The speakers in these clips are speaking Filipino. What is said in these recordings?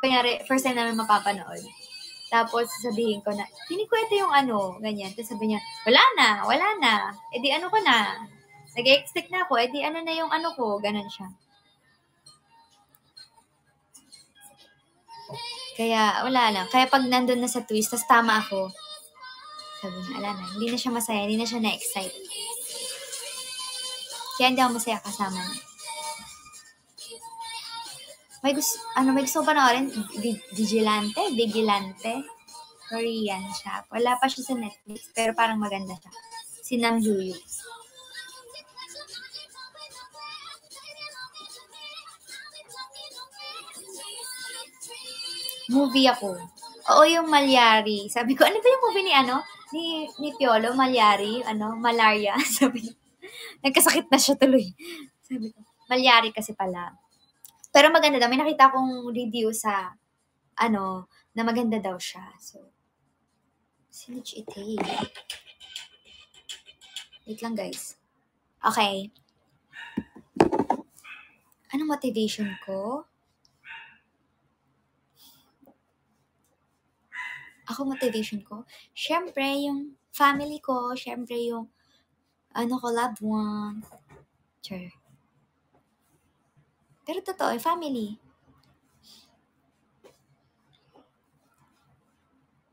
kunyari, first time namin mapapanood. Tapos, sasabihin ko na, hindi ko ito yung ano, ganyan. Tapos sabi niya, wala na. E di ano ko na. Nag-expect na ako, e di ano na yung ano ko, ganon siya. Kaya, wala lang. Kaya pag nandun na sa twist, tas tama ako, sabi niya, wala na. Hindi na siya masaya, hindi na siya na-excite. Kaya hindi ako masaya kasama niya. May gusto ko panoorin? Vigilante? Korean siya. Wala pa siya sa Netflix, pero parang maganda siya. Si Nam Yoo. Movie ako. Oo, yung Malyari. Sabi ko, ano ba yung movie ni Piolo, Malyari, malaria. Sabi niya, nagkasakit na siya tuloy. Sabi ko, Malyari kasi pala. Pero maganda daw. May nakita akong review sa, na maganda daw siya. So, sino Chite? Wait lang, guys. Okay. Anong motivation ko? Ako motivation ko? Syempre, yung family ko. Syempre, yung loved ones. Sure. Pero totoo, family.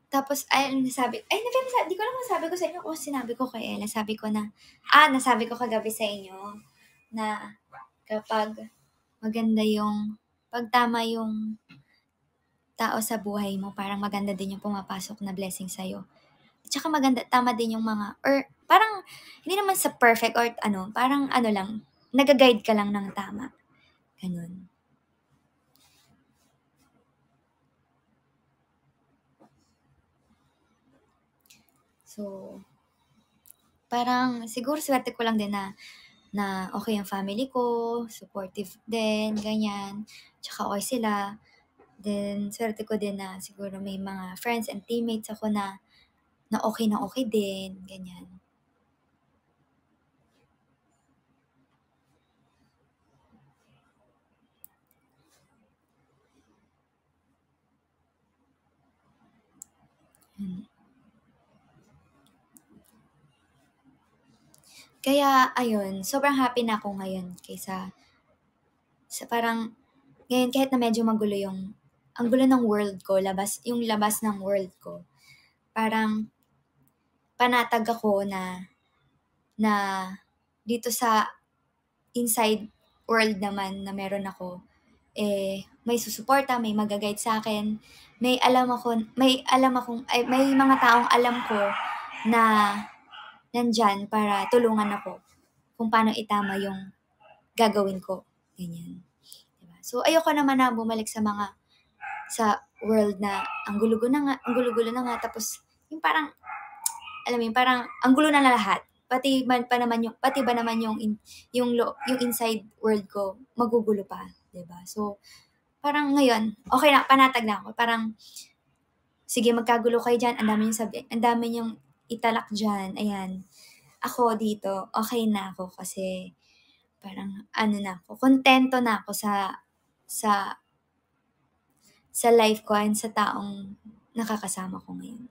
Tapos, di ko naman sabi ko sa inyo kung sinabi ko kay Ella. Sabi ko na, nasabi ko kagabi sa inyo na kapag maganda pag tama yung tao sa buhay mo, parang maganda din yung pumapasok na blessing sa'yo. At saka tama din yung parang, hindi naman sa perfect or parang lang, nag-guide ka lang ng tama. Ganun. So, parang siguro swerte ko lang din na okay ang family ko, supportive din, ganyan. Tsaka okay sila. Then, swerte ko din na siguro may mga friends and teammates ako na okay din, ganyan. Kaya, ayun, sobrang happy na ako ngayon kaysa sa parang, ngayon kahit na medyo magulo ang gulo ng world ko, yung labas ng world ko, parang panatag ako na dito sa inside world naman na meron ako, may susuporta, may mag-guide sa akin, may mga taong alam ko na nandyan para tulungan ako kung paano itama yung gagawin ko, ganyan. Diba? So, ayoko naman na bumalik sa world na ang gulo-gulo na nga, tapos yung parang, alam mo yun, parang ang gulo na lahat. Pati ba naman yung inside world ko magugulo pa, 'di ba? So, parang ngayon, okay na, panatag na ako. Parang, sige, magkagulo kayo diyan, ang dami niyong italak diyan, ayan. Ako dito, okay na ako kasi parang na ako, kontento na ako sa life ko and sa taong nakakasama ko ngayon.